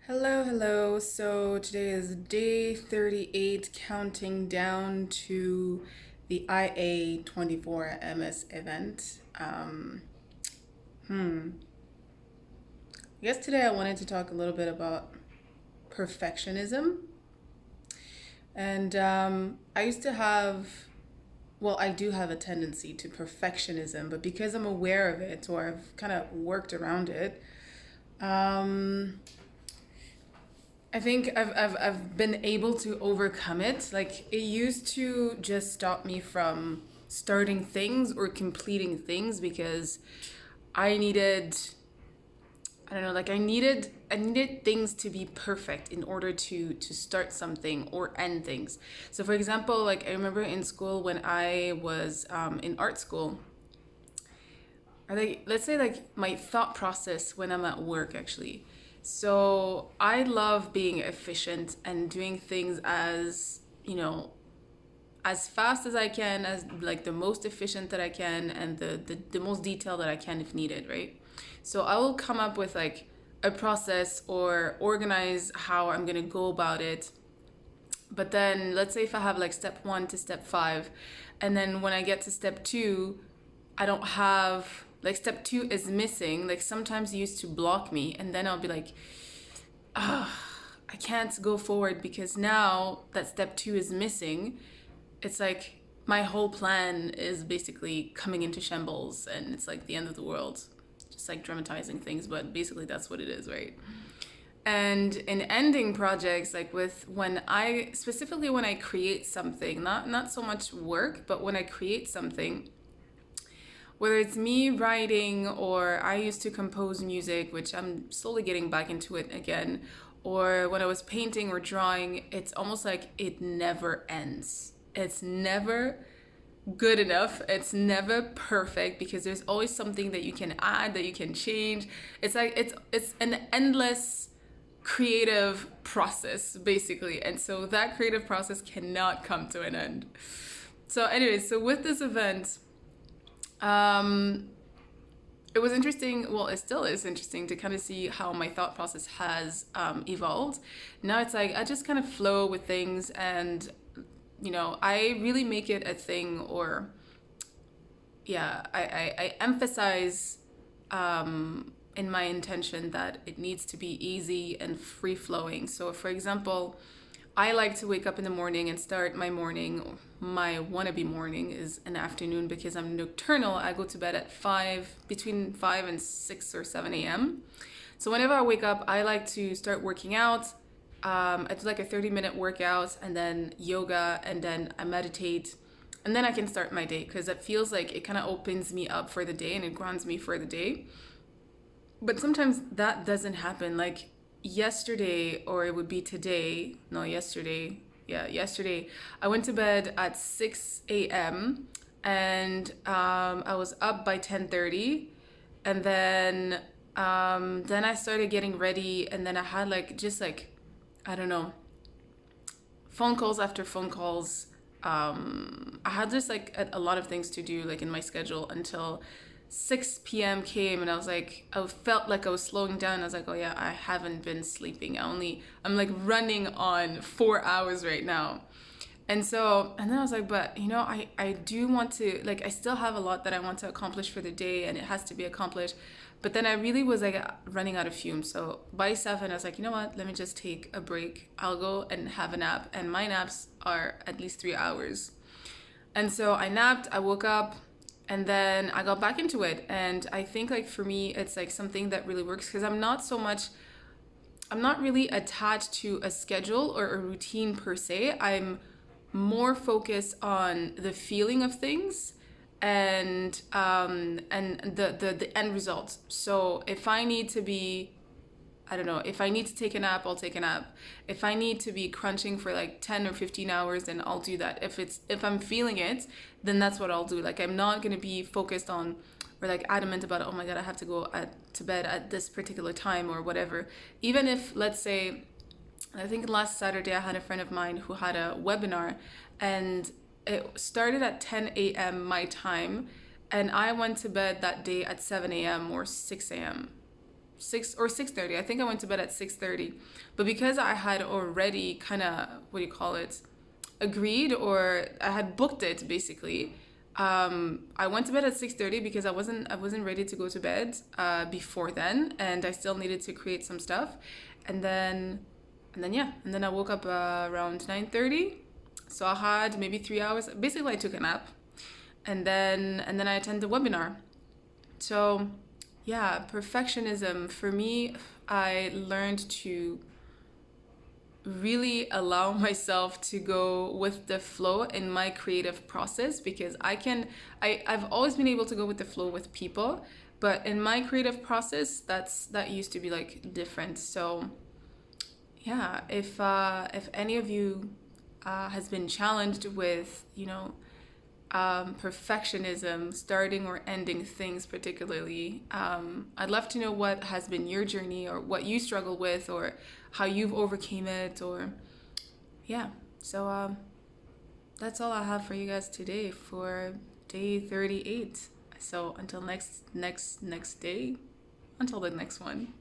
Hello, hello. So today is day 38, counting down to the IA24MS event. I guess today I wanted to talk a little bit about perfectionism. And I used to have, well, I do have a tendency to perfectionism, but because I'm aware of it or I've kind of worked around it, um, I think I've been able to overcome it. Like it used to just stop me from starting things or completing things because I needed I don't know, like I needed things to be perfect in order to start something or end things. So for example, like I remember in school when I was in art school, or like let's say like my thought process when I'm at work actually. So I love being efficient and doing things as fast as I can, as like the most efficient that I can, and the most detail that I can if needed, right? So I will come up with like a process or organize how I'm gonna go about it. But then let's say if I have like step one to step five, and then when I get to step two, I don't have like step two is missing. Like sometimes it used to block me, and then I'll be like, I can't go forward because now that step two is missing, it's like my whole plan is basically coming into shambles and it's like the end of the world. Just like dramatizing things, but basically that's what it is, right? And in ending projects, like with when I specifically when I create something, not so much work, but when I create something, whether it's me writing or I used to compose music, which I'm slowly getting back into it again, or when I was painting or drawing, it's almost like it never ends. It's never good enough. It's never perfect because there's always something that you can add, that you can change. It's like it's an endless creative process basically. And so that creative process cannot come to an end. So anyways, so with this event, um, it was interesting. Well, it still is interesting to kind of see how my thought process has evolved. Now it's like I just kind of flow with things, and I really make it a thing, or yeah, I emphasize in my intention that it needs to be easy and free flowing. So, for example, I like to wake up in the morning and start my morning. My wannabe morning is an afternoon because I'm nocturnal. I go to bed at between 5 and 6 or 7 a.m. So, whenever I wake up, I like to start working out. I do like a 30-minute workout and then yoga, and then I meditate, and then I can start my day because it feels like it kind of opens me up for the day and it grounds me for the day. But sometimes that doesn't happen. Like yesterday, or it would be today. No, yesterday. Yeah, yesterday. I went to bed at 6 a.m. and I was up by 10:30, and then I started getting ready, and then I had like just like I don't know, phone calls after phone calls. I had just like a lot of things to do like in my schedule until 6 p.m. came, and I was like, I felt like I was slowing down. I was like, oh yeah, I haven't been sleeping. I'm like running on 4 hours right now. And then I was like, but I do want to, like, I still have a lot that I want to accomplish for the day and it has to be accomplished. But then I really was like running out of fumes. So by 7, I was like, you know what? Let me just take a break. I'll go and have a nap. And my naps are at least 3 hours. And so I napped, I woke up, and then I got back into it. And I think like for me, it's like something that really works because I'm not really attached to a schedule or a routine per se. I'm more focused on the feeling of things and the end result. So if I need to be, I don't know, if I need to take a nap, I'll take a nap. If I need to be crunching for like 10 or 15 hours, then I'll do that. If I'm feeling it, then that's what I'll do. Like I'm not going to be focused on or like adamant about, oh my God, I have to go to bed at this particular time or whatever. Even if, let's say, I think last Saturday I had a friend of mine who had a webinar, and it started at 10 a.m. my time, and I went to bed that day at 7 a.m. or 6 a.m. 6:30. I think I went to bed at 6:30. But because I had already kind of, what do you call it, agreed, or I had booked it basically. I went to bed at 6:30 because I wasn't ready to go to bed before then, and I still needed to create some stuff, and then I woke up around 9:30. So I had maybe 3 hours. Basically, I took a nap, and then I attended the webinar. So yeah, perfectionism for me, I learned to really allow myself to go with the flow in my creative process, because I've always been able to go with the flow with people, but in my creative process, that used to be like different. So yeah, if any of you has been challenged with, perfectionism, starting or ending things particularly. I'd love to know what has been your journey, or what you struggle with, or how you've overcame it, or yeah. So that's all I have for you guys today for day 38. So until next day, until the next one.